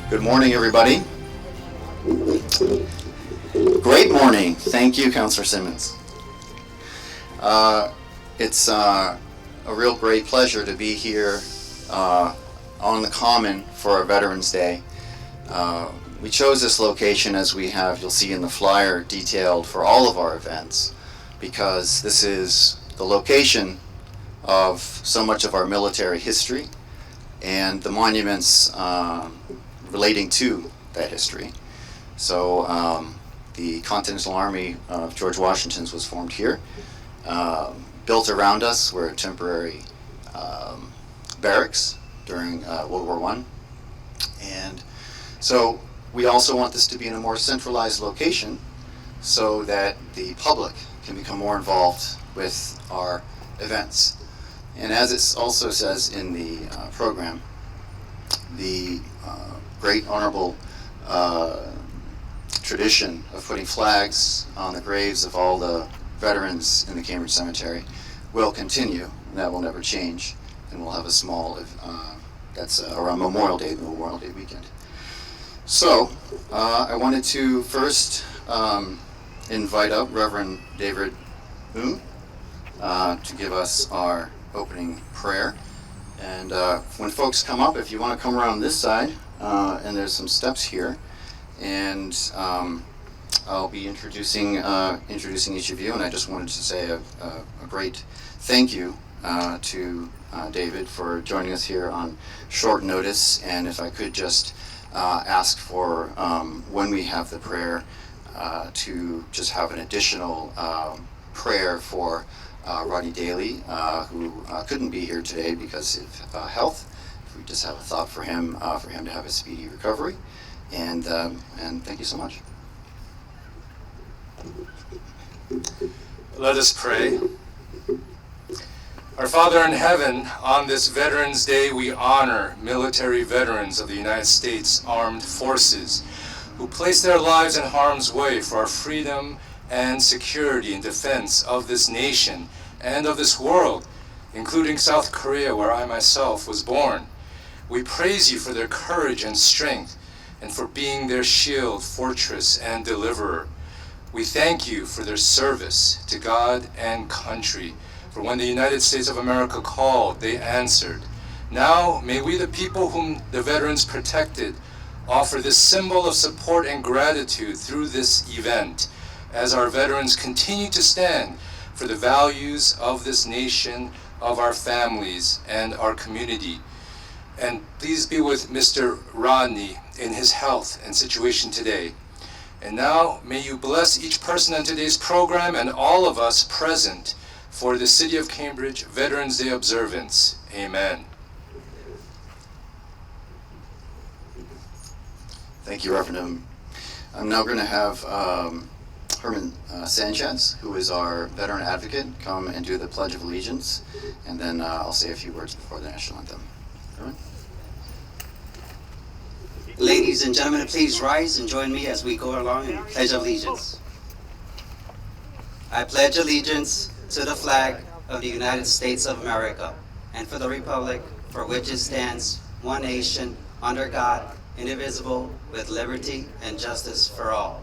Good morning, everybody. Great morning. Thank you, Councillor Simmons. It's a real great pleasure to be here on the Common for our Veterans Day. We chose this location, as we have, you'll see in the flyer, detailed for all of our events, because this is the location of so much of our military history and the monuments relating to that history. So the Continental Army of George Washington's was formed here. Built around us were temporary barracks during World War I. And so we also want this to be in a more centralized location so that the public can become more involved with our events. And as it also says in the program, the great honorable tradition of putting flags on the graves of all the veterans in the Cambridge Cemetery will continue, and that will never change. And we'll have a small, that's around Memorial Day, the Memorial Day weekend. So I wanted to first invite up Reverend David Huang to give us our opening prayer. And when folks come up, if you want to come around this side, and there's some steps here, and I'll be introducing each of you. And I just wanted to say a great thank you to David for joining us here on short notice. And if I could just ask for when we have the prayer to just have an additional prayer for Rodney Daly, who couldn't be here today because of health. If we just have a thought for him to have a speedy recovery, and thank you so much. Let us pray. Our Father in heaven, on this Veterans Day we honor military veterans of the United States Armed Forces who place their lives in harm's way for our freedom and security and defense of this nation and of this world, including South Korea, where I myself was born. We praise you for their courage and strength and for being their shield, fortress, and deliverer. We thank you for their service to God and country, for when the United States of America called, they answered. Now, may we, the people whom the veterans protected, offer this symbol of support and gratitude through this event, as our veterans continue to stand for the values of this nation, of our families, and our community. And please be with Mr. Rodney in his health and situation today. And now, may you bless each person on today's program and all of us present for the City of Cambridge Veterans Day observance. Amen. Thank you, Reverend. I'm now going to have Herman Sanchez, who is our veteran advocate, come and do the Pledge of Allegiance, and then I'll say a few words before the national anthem. Herman? Ladies and gentlemen, please rise and join me as we go along in Pledge of Allegiance. I pledge allegiance to the flag of the United States of America and for the republic for which it stands, one nation, under God, indivisible, with liberty and justice for all.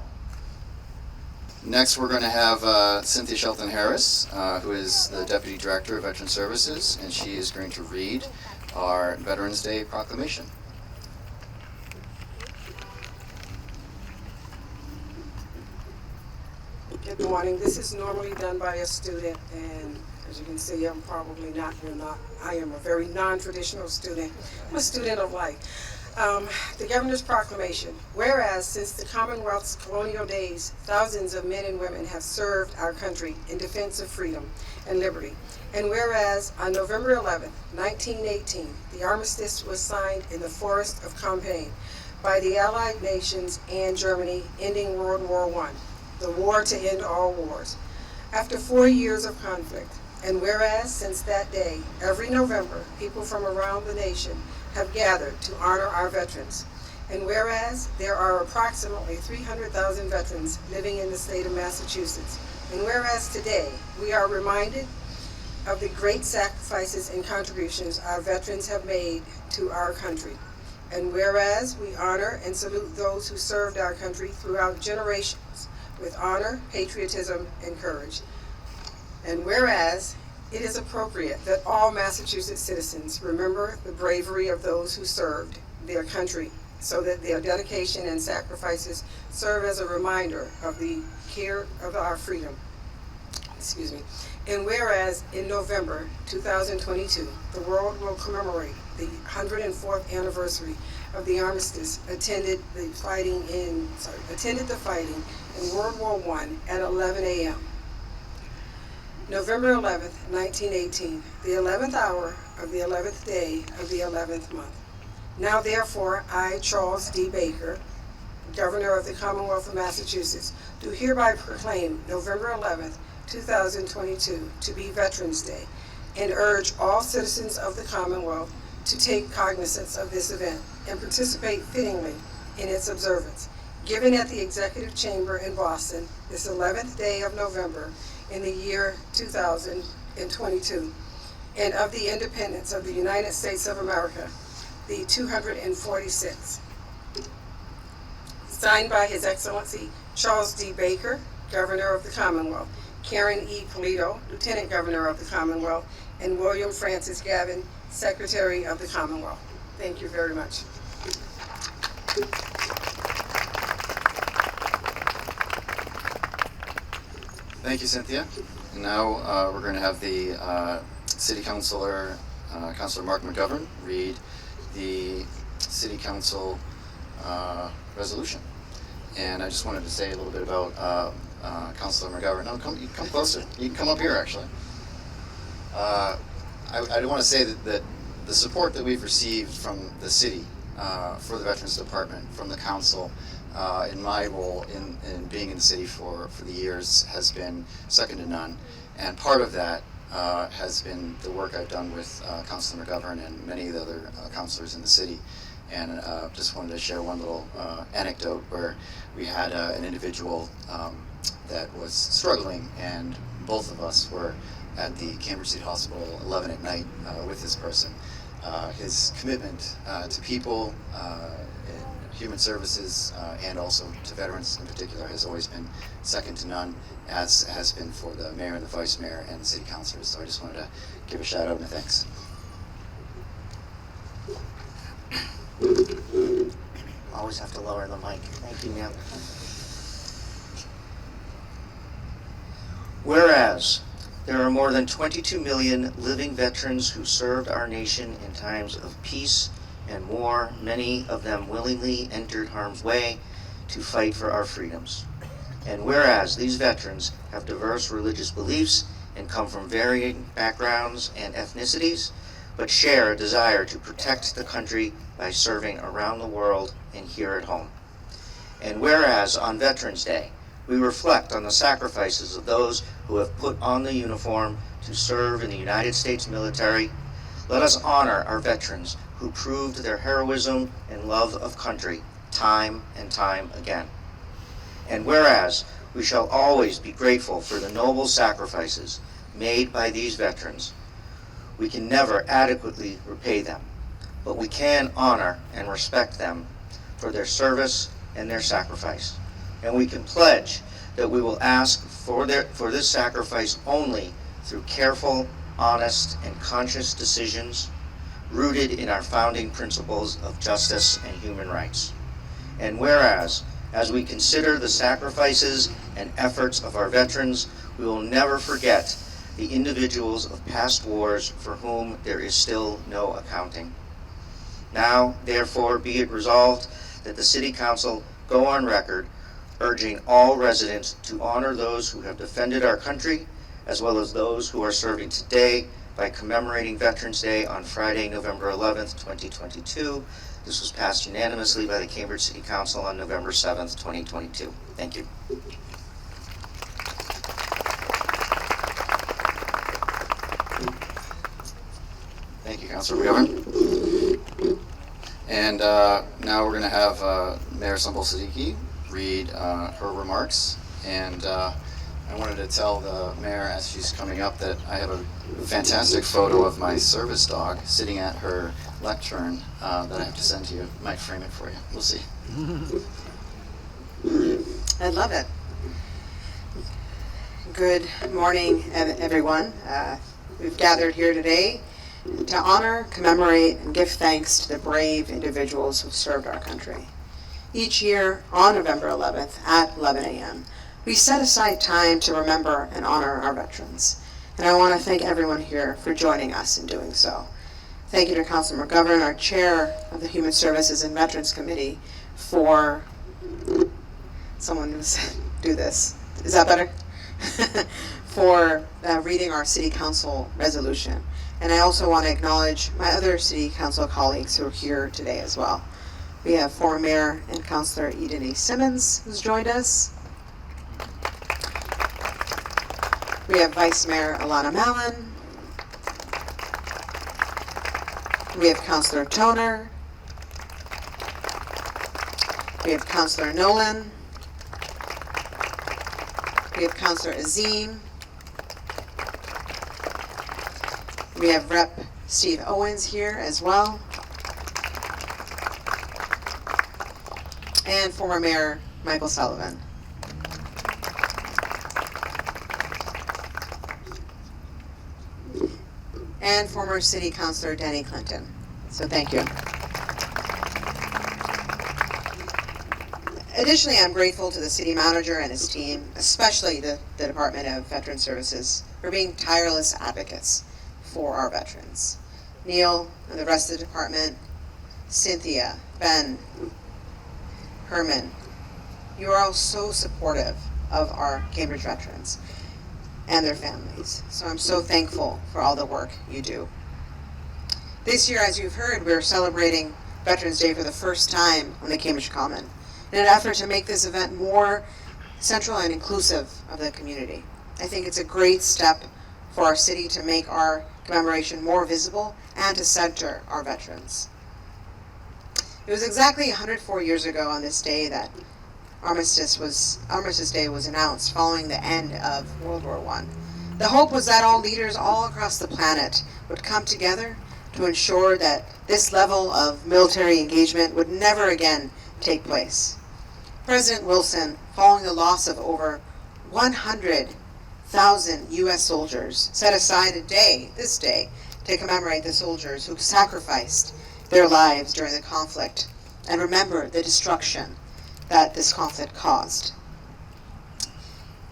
Next, we're going to have Cynthia Shelton Harris, who is the Deputy Director of Veteran Services, and she is going to read our Veterans Day proclamation. Good morning. This is normally done by a student, and as you can see, I'm probably not, I am a very non-traditional student. I'm a student of life. The Governor's Proclamation. Whereas since the Commonwealth's colonial days, thousands of men and women have served our country in defense of freedom and liberty. And whereas on November 11, 1918, the armistice was signed in the Forest of Compiègne by the Allied nations and Germany, ending World War I, the war to end all wars. After 4 years of conflict, and whereas since that day, every November, people from around the nation have gathered to honor our veterans. And whereas there are approximately 300,000 veterans living in the state of Massachusetts. And whereas today we are reminded of the great sacrifices and contributions our veterans have made to our country. And whereas we honor and salute those who served our country throughout generations with honor, patriotism, and courage. And whereas it is appropriate that all Massachusetts citizens remember the bravery of those who served their country so that their dedication and sacrifices serve as a reminder of the care of our freedom. Excuse me. And whereas in November 2022, the world will commemorate the 104th anniversary of the armistice attended the fighting in World War I at 11 a.m. November 11th, 1918, the 11th hour of the 11th day of the 11th month. Now therefore, I, Charles D. Baker, Governor of the Commonwealth of Massachusetts, do hereby proclaim November 11th, 2022 to be Veterans Day, and urge all citizens of the Commonwealth to take cognizance of this event and participate fittingly in its observance. Given at the Executive Chamber in Boston, this 11th day of November in the year 2022, and of the independence of the United States of America, the 246th. Signed by His Excellency Charles D. Baker, Governor of the Commonwealth, Karen E. Polito, Lieutenant Governor of the Commonwealth, and William Francis Gavin, Secretary of the Commonwealth. Thank you very much. Thank you, Cynthia. And now we're going to have the City Councilor, Councilor Mark McGovern, read the City Council resolution. And I just wanted to say a little bit about Councilor McGovern. No, you come closer. You can come up here, actually. I want to say that the support that we've received from the city for the Veterans Department, from the council, in my role in being in the city for the years has been second to none. And part of that has been the work I've done with Councilor McGovern and many of the other councilors in the city. And just wanted to share one little anecdote where we had an individual that was struggling, and both of us were at the Cambridge City Hospital 11 at night with this person. His commitment to people in human services and also to veterans in particular has always been second to none, as has been for the mayor and the vice mayor and the city councilors. So I just wanted to give a shout out and a thanks. Always have to lower the mic. Thank you, ma'am. Whereas there are more than 22 million living veterans who served our nation in times of peace and war, many of them willingly entered harm's way to fight for our freedoms. And whereas these veterans have diverse religious beliefs and come from varying backgrounds and ethnicities, but share a desire to protect the country by serving around the world and here at home. And whereas on Veterans Day, we reflect on the sacrifices of those who have put on the uniform to serve in the United States military, let us honor our veterans who proved their heroism and love of country time and time again. And whereas we shall always be grateful for the noble sacrifices made by these veterans, we can never adequately repay them, but we can honor and respect them for their service and their sacrifice. And we can pledge that we will ask for this sacrifice only through careful, honest, and conscious decisions rooted in our founding principles of justice and human rights. And whereas, as we consider the sacrifices and efforts of our veterans, we will never forget the individuals of past wars for whom there is still no accounting. Now, therefore, be it resolved that the City Council go on record urging all residents to honor those who have defended our country, as well as those who are serving today, by commemorating Veterans Day on Friday, November 11th, 2022. This was passed unanimously by the Cambridge City Council on November 7th, 2022. Thank you. Thank you, Councilor McGovern. And now we're going to have Mayor Sumbul Siddiqui read her remarks. And I wanted to tell the mayor as she's coming up that I have a fantastic photo of my service dog sitting at her lectern that I have to send to you. I might frame it for you. We'll see. I love it. Good morning, everyone. We've gathered here today to honor, commemorate, and give thanks to the brave individuals who've served our country. Each year on November 11th at 11 a.m., we set aside time to remember and honor our veterans. And I want to thank everyone here for joining us in doing so. Thank you to Council McGovern, our chair of the Human Services and Veterans Committee, for someone do this. Is that better? For reading our City Council resolution. And I also want to acknowledge my other City Council colleagues who are here today as well. We have former Mayor and Councilor Eden A. Simmons, who's joined us. We have Vice Mayor Alana Mallon. We have Councilor Toner. We have Councilor Nolan. We have Councilor Azim. We have Rep. Steve Owens here as well. And former Mayor Michael Sullivan. And former City Councilor Danny Clinton. So thank you. Additionally, I'm grateful to the City Manager and his team, especially the Department of Veteran Services, for being tireless advocates for our veterans. Neil and the rest of the department, Cynthia, Ben, Herman, you are all so supportive of our Cambridge veterans and their families. So I'm so thankful for all the work you do. This year, as you've heard, we're celebrating Veterans Day for the first time on the Cambridge Common in an effort to make this event more central and inclusive of the community. I think it's a great step for our city to make our commemoration more visible and to center our veterans. It was exactly 104 years ago on this day that Armistice Day was announced following the end of World War I. The hope was that all leaders all across the planet would come together to ensure that this level of military engagement would never again take place. President Wilson, following the loss of over 100,000 U.S. soldiers, set aside this day, to commemorate the soldiers who sacrificed their lives during the conflict and remember the destruction that this conflict caused.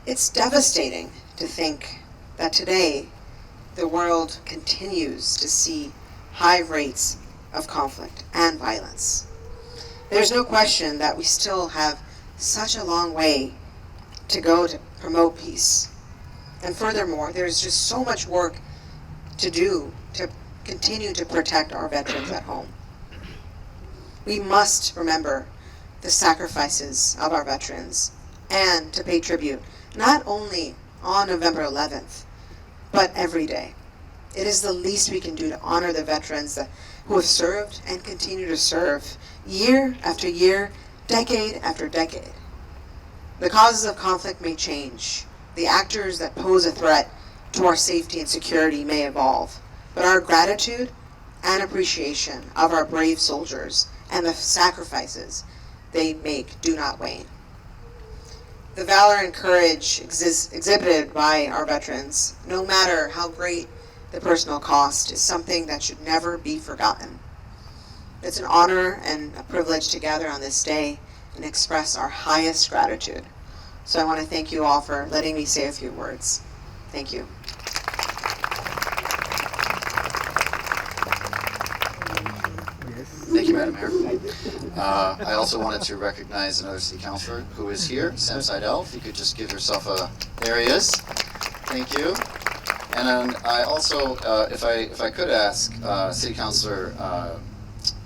It's devastating to think that today the world continues to see high rates of conflict and violence. There's no question that we still have such a long way to go to promote peace. And furthermore, there's just so much work to do to continue to protect our veterans at home. We must remember the sacrifices of our veterans and to pay tribute, not only on November 11th, but every day. It is the least we can do to honor the veterans who have served and continue to serve year after year, decade after decade. The causes of conflict may change. The actors that pose a threat to our safety and security may evolve, but our gratitude and appreciation of our brave soldiers and the sacrifices they make do not wane. The valor and courage exhibited by our veterans, no matter how great the personal cost, is something that should never be forgotten. It's an honor and a privilege to gather on this day and express our highest gratitude. So I want to thank you all for letting me say a few words. Thank you. Thank you, Madam Mayor. I also wanted to recognize another city councilor who is here, Sam Seidel. If you could just give yourself there he is. Thank you. And I also, if I could ask City Councilor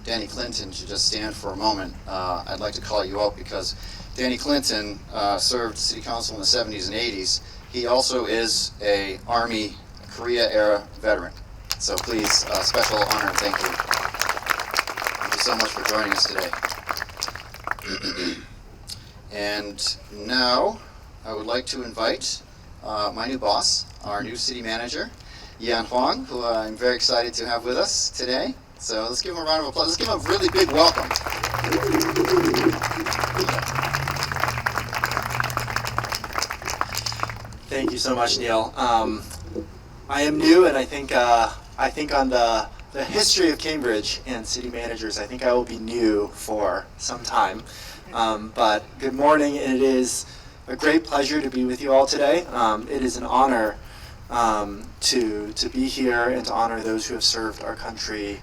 Danny Clinton to just stand for a moment, I'd like to call you out because Danny Clinton served City Council in the 70s and 80s. He also is a Army Korea-era veteran. So please, special honor and thank you. Thank you so much for joining us today. And now I would like to invite my new boss, our new city manager, Huang, who I'm very excited to have with us today. So let's give him a round of applause. Let's give him a really big welcome. Thank you so much, Neil. I am new, and I think on the history of Cambridge and city managers, I think I will be new for some time. But good morning, and it is a great pleasure to be with you all today. It is an honor to be here and to honor those who have served our country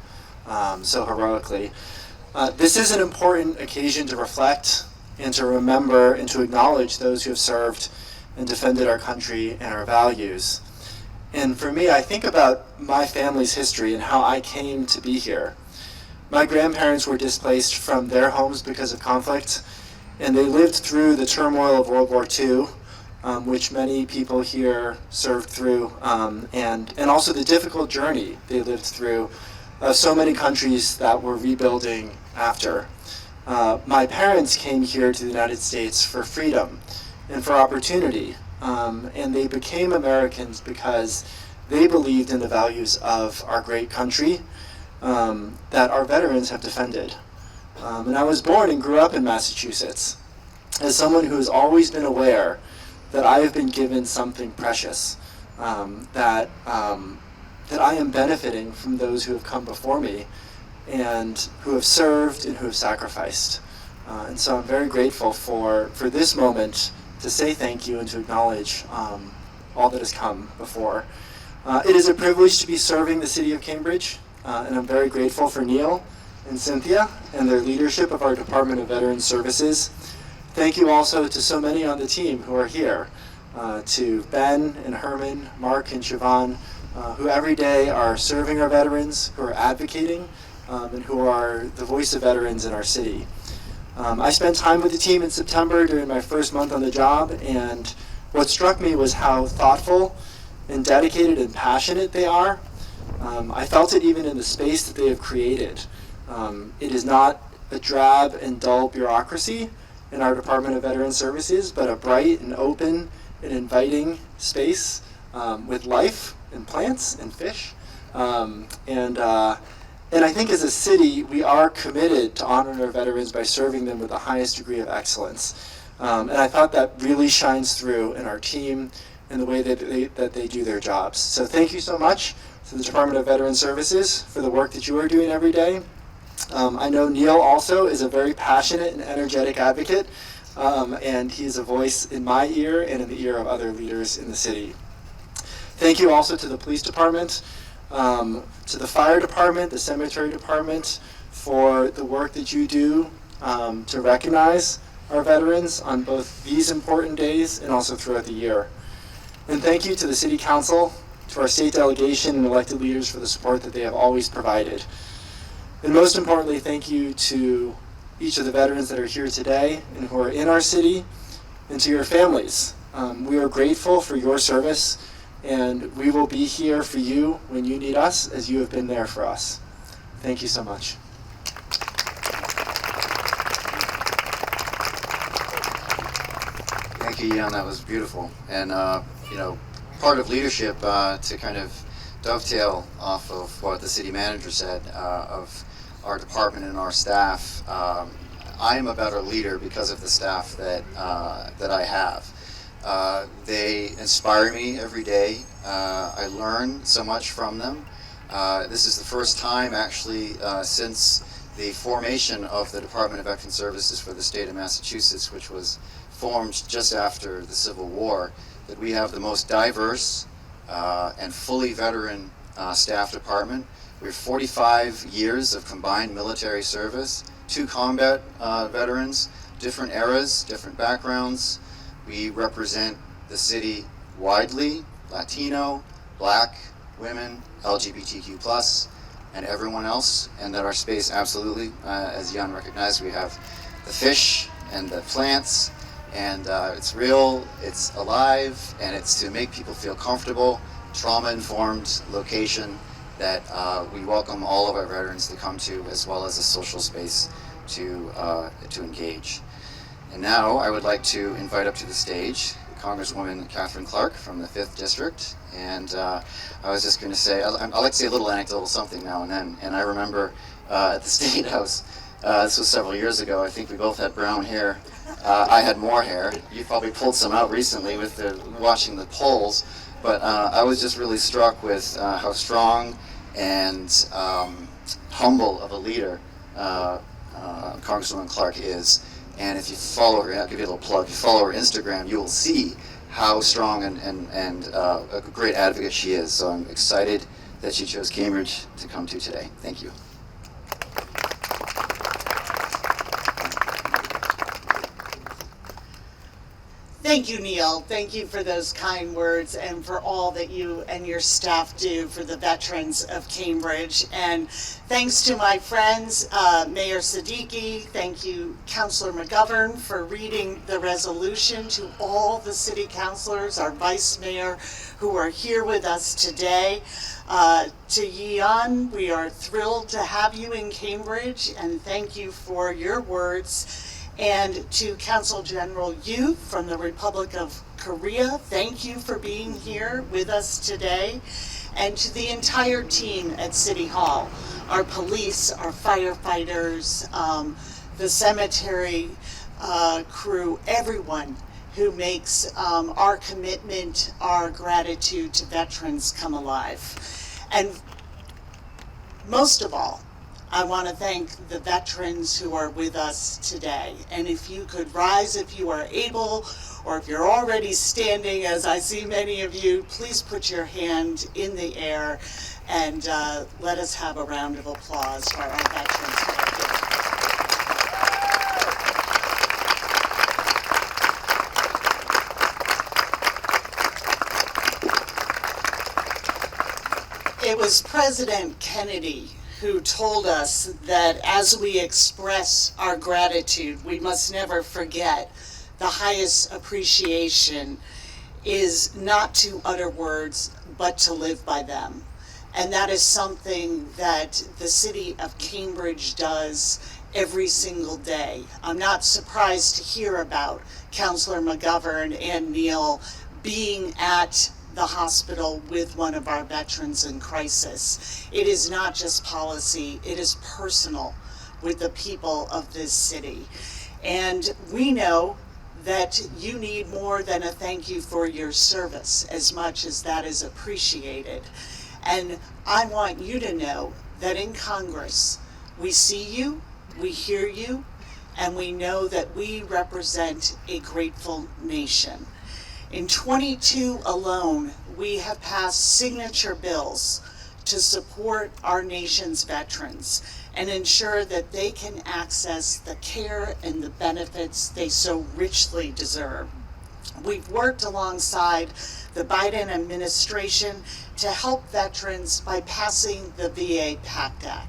so heroically. This is an important occasion to reflect and to remember and to acknowledge those who have served and defended our country and our values. And for me, I think about my family's history and how I came to be here. My grandparents were displaced from their homes because of conflict, and they lived through the turmoil of World War II, which many people here served through, and also the difficult journey they lived through. So many countries that were rebuilding after. My parents came here to the United States for freedom and for opportunity, and they became Americans because they believed in the values of our great country that our veterans have defended. And I was born and grew up in Massachusetts as someone who has always been aware that I have been given something precious, that I am benefiting from those who have come before me and who have served and who have sacrificed. And so I'm very grateful for this moment to say thank you and to acknowledge all that has come before. It is a privilege to be serving the city of Cambridge, and I'm very grateful for Neil and Cynthia and their leadership of our Department of Veterans Services. Thank you also to so many on the team who are here, to Ben and Herman, Mark and Siobhan, who every day are serving our veterans, who are advocating, and who are the voice of veterans in our city. I spent time with the team in September during my first month on the job, and what struck me was how thoughtful and dedicated and passionate they are. I felt it even in the space that they have created. It is not a drab and dull bureaucracy in our Department of Veterans Services, but a bright and open and inviting space with life and plants and fish. And I think as a city, we are committed to honoring our veterans by serving them with the highest degree of excellence. And I thought that really shines through in our team and the way that they do their jobs. So thank you so much to the Department of Veterans Services for the work that you are doing every day. I know Neil also is a very passionate and energetic advocate, and he is a voice in my ear and in the ear of other leaders in the city. Thank you also to the police department, to the fire department, the cemetery department, for the work that you do to recognize our veterans on both these important days and also throughout the year. And thank you to the City Council, to our state delegation and elected leaders for the support that they have always provided. And most importantly, thank you to each of the veterans that are here today and who are in our city, and to your families. We are grateful for your service, and we will be here for you when you need us, as you have been there for us. Thank you so much. Thank you, Jan. That was beautiful. And, part of leadership, to kind of dovetail off of what the city manager said, of our department and our staff, I am a better leader because of the staff that I have. They inspire me every day. I learn so much from them. This is the first time, actually, since the formation of the Department of Veterans Services for the state of Massachusetts, which was formed just after the Civil War, that we have the most diverse and fully veteran staff department. We have 45 years of combined military service, 2 combat veterans, different eras, different backgrounds. We represent the city widely, Latino, Black, women, LGBTQ+, and everyone else, and that our space absolutely, as Jan recognized, we have the fish and the plants, and it's real, it's alive, and it's to make people feel comfortable, trauma-informed location that we welcome all of our veterans to come to, as well as a social space to engage. And now I would like to invite up to the stage the Congresswoman Katherine Clark from the 5th District, and I was just going to say, I like to say a little anecdotal something now and then, and I remember at the State House, this was several years ago, I think we both had brown hair. I had more hair. You probably pulled some out recently with watching the polls, but I was just really struck with how strong and humble of a leader Congresswoman Clark is. And if you follow her, I'll give you a little plug, if you follow her Instagram, you will see how strong and a great advocate she is. So I'm excited that she chose Cambridge to come to today. Thank you. Thank you, Neil. Thank you for those kind words and for all that you and your staff do for the veterans of Cambridge. And thanks to my friends, Mayor Siddiqui, thank you, Councilor McGovern, for reading the resolution, to all the city councilors, our vice mayor, who are here with us today. To Yian, we are thrilled to have you in Cambridge, and thank you for your words. And to Consul General Yu from the Republic of Korea, thank you for being here with us today. And to the entire team at City Hall, our police, our firefighters, the cemetery crew, everyone who makes our commitment, our gratitude to veterans come alive. And most of all, I want to thank the veterans who are with us today. And if you could rise, if you are able, or if you're already standing, as I see many of you, please put your hand in the air and let us have a round of applause for our veterans who are here. It was President Kennedy who told us that as we express our gratitude, we must never forget the highest appreciation is not to utter words, but to live by them. And that is something that the city of Cambridge does every single day. I'm not surprised to hear about Councilor McGovern and Neil being at the hospital with one of our veterans in crisis. It is not just policy, it is personal with the people of this city. And we know that you need more than a thank you for your service, as much as that is appreciated. And I want you to know that in Congress, we see you, we hear you, and we know that we represent a grateful nation. In 22 alone, we have passed signature bills to support our nation's veterans and ensure that they can access the care and the benefits they so richly deserve. We've worked alongside the Biden administration to help veterans by passing the VA PACT Act.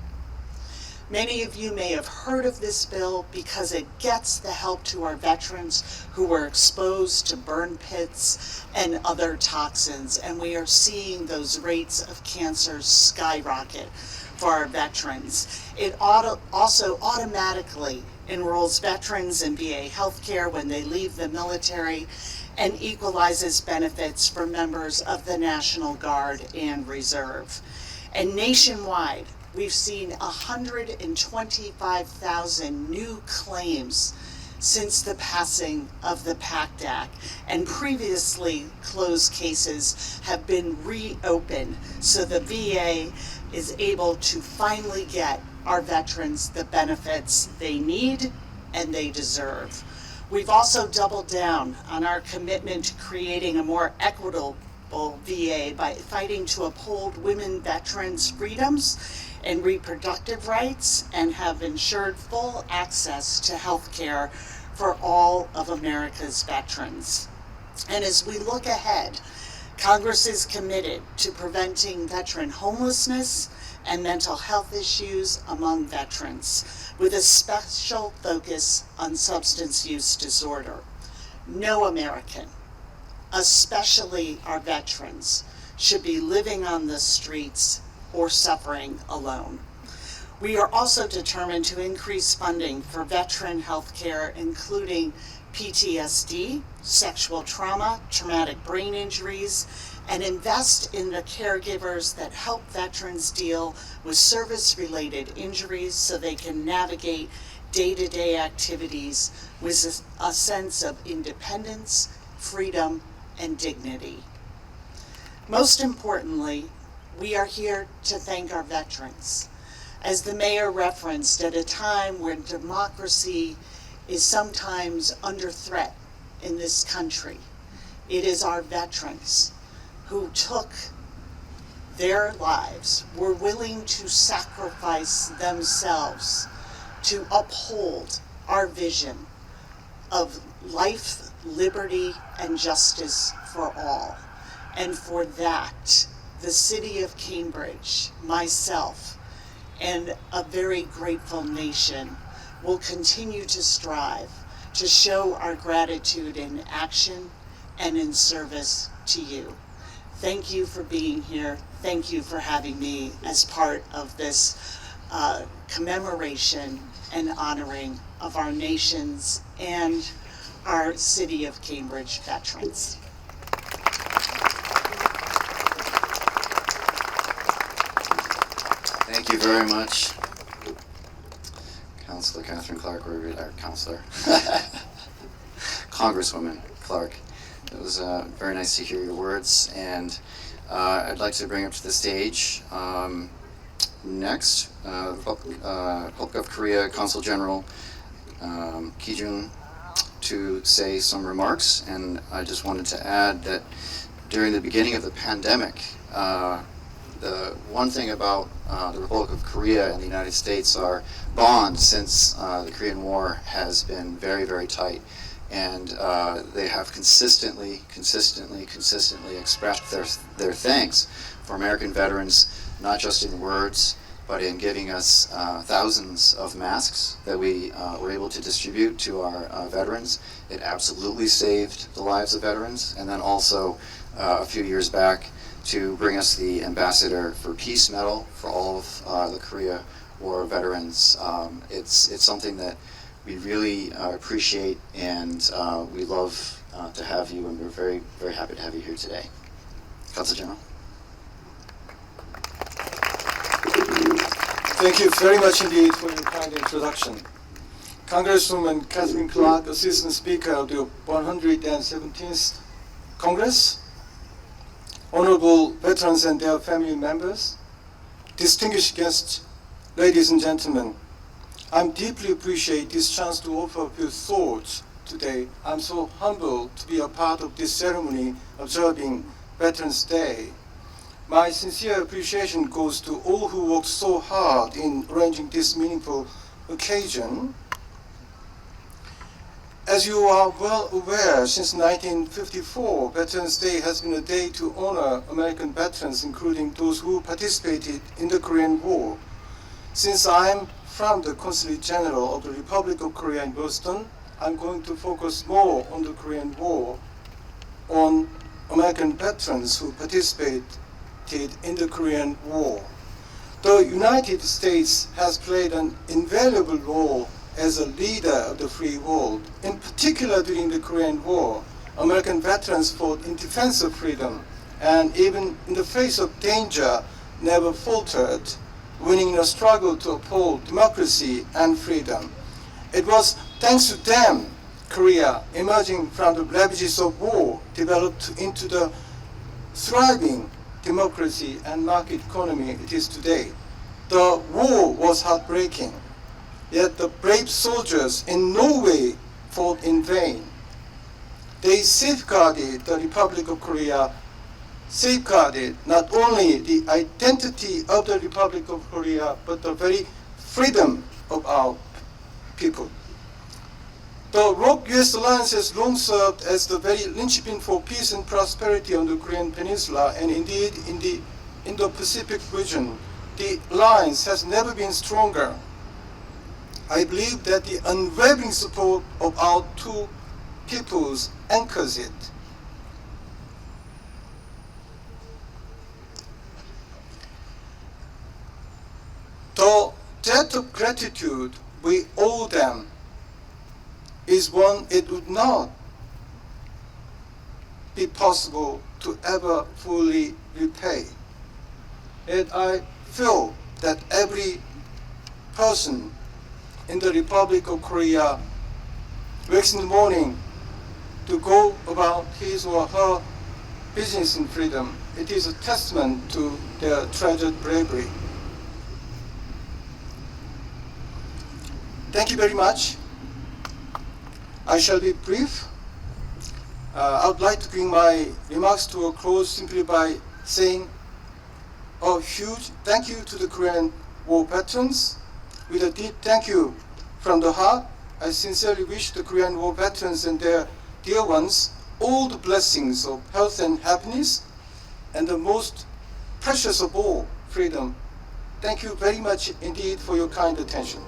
Many of you may have heard of this bill because it gets the help to our veterans who were exposed to burn pits and other toxins, and we are seeing those rates of cancer skyrocket for our veterans. It also automatically enrolls veterans in VA healthcare when they leave the military and equalizes benefits for members of the National Guard and Reserve. And nationwide, we've seen 125,000 new claims since the passing of the PACT Act, and previously closed cases have been reopened so the VA is able to finally get our veterans the benefits they need and they deserve. We've also doubled down on our commitment to creating a more equitable VA by fighting to uphold women veterans' freedoms and reproductive rights, and have ensured full access to health care for all of America's veterans. And as we look ahead, Congress is committed to preventing veteran homelessness and mental health issues among veterans, with a special focus on substance use disorder. No American, especially our veterans, should be living on the streets or suffering alone. We are also determined to increase funding for veteran health care, including PTSD, sexual trauma, traumatic brain injuries, and invest in the caregivers that help veterans deal with service-related injuries so they can navigate day-to-day activities with a sense of independence, freedom, and dignity. Most importantly, we are here to thank our veterans. As the mayor referenced, at a time when democracy is sometimes under threat in this country, it is our veterans who took their lives, were willing to sacrifice themselves to uphold our vision of life, liberty, and justice for all. And for that, the city of Cambridge, myself, and a very grateful nation will continue to strive to show our gratitude in action and in service to you. Thank you for being here. Thank you for having me as part of this commemoration and honoring of our nation's and our City of Cambridge veterans. Thank you very much, Councilor Katherine Clark, or Councilor, Congresswoman Clark. It was very nice to hear your words, and I'd like to bring up to the stage next, Republic of Korea Consul General Kijun to say some remarks. And I just wanted to add that during the beginning of the pandemic, the one thing about the Republic of Korea and the United States, our bond since the Korean War has been very, very tight. And they have consistently expressed their thanks for American veterans, not just in words, but in giving us thousands of masks that we were able to distribute to our veterans. It absolutely saved the lives of veterans. And then also a few years back to bring us the Ambassador for Peace Medal for all of the Korea War veterans. It's something that we really appreciate, and we love to have you, and we're very, very happy to have you here today. Consul General. Thank you very much indeed for your kind introduction. Congresswoman Katherine Clark, Assistant Speaker of the 117th Congress, honorable veterans and their family members, distinguished guests, ladies and gentlemen, I deeply appreciate this chance to offer a few thoughts today. I'm so humbled to be a part of this ceremony observing Veterans Day. My sincere appreciation goes to all who worked so hard in arranging this meaningful occasion. As you are well aware, since 1954, Veterans Day has been a day to honor American veterans, including those who participated in the Korean War. Since I'm from the Consulate General of the Republic of Korea in Boston, I'm going to focus more on the Korean War, on American veterans who participated in the Korean War. The United States has played an invaluable role as a leader of the free world. In particular, during the Korean War, American veterans fought in defense of freedom, and even in the face of danger, never faltered, winning in a struggle to uphold democracy and freedom. It was thanks to them, Korea, emerging from the ravages of war, developed into the thriving democracy and market economy it is today. The war was heartbreaking, yet the brave soldiers in no way fought in vain. They safeguarded the Republic of Korea, safeguarded not only the identity of the Republic of Korea, but the very freedom of our people. The ROK-US alliance has long served as the very linchpin for peace and prosperity on the Korean Peninsula, and indeed in the Indo-Pacific region. The alliance has never been stronger. I believe that the unwavering support of our two peoples anchors it. The debt of gratitude we owe them is one it would not be possible to ever fully repay. And I feel that every person in the Republic of Korea wakes in the morning to go about his or her business in freedom. It is a testament to their treasured bravery. Thank you very much. I shall be brief. I would like to bring my remarks to a close simply by saying a huge thank you to the Korean War veterans. With a deep thank you from the heart, I sincerely wish the Korean War veterans and their dear ones all the blessings of health and happiness, and the most precious of all, freedom. Thank you very much indeed for your kind attention.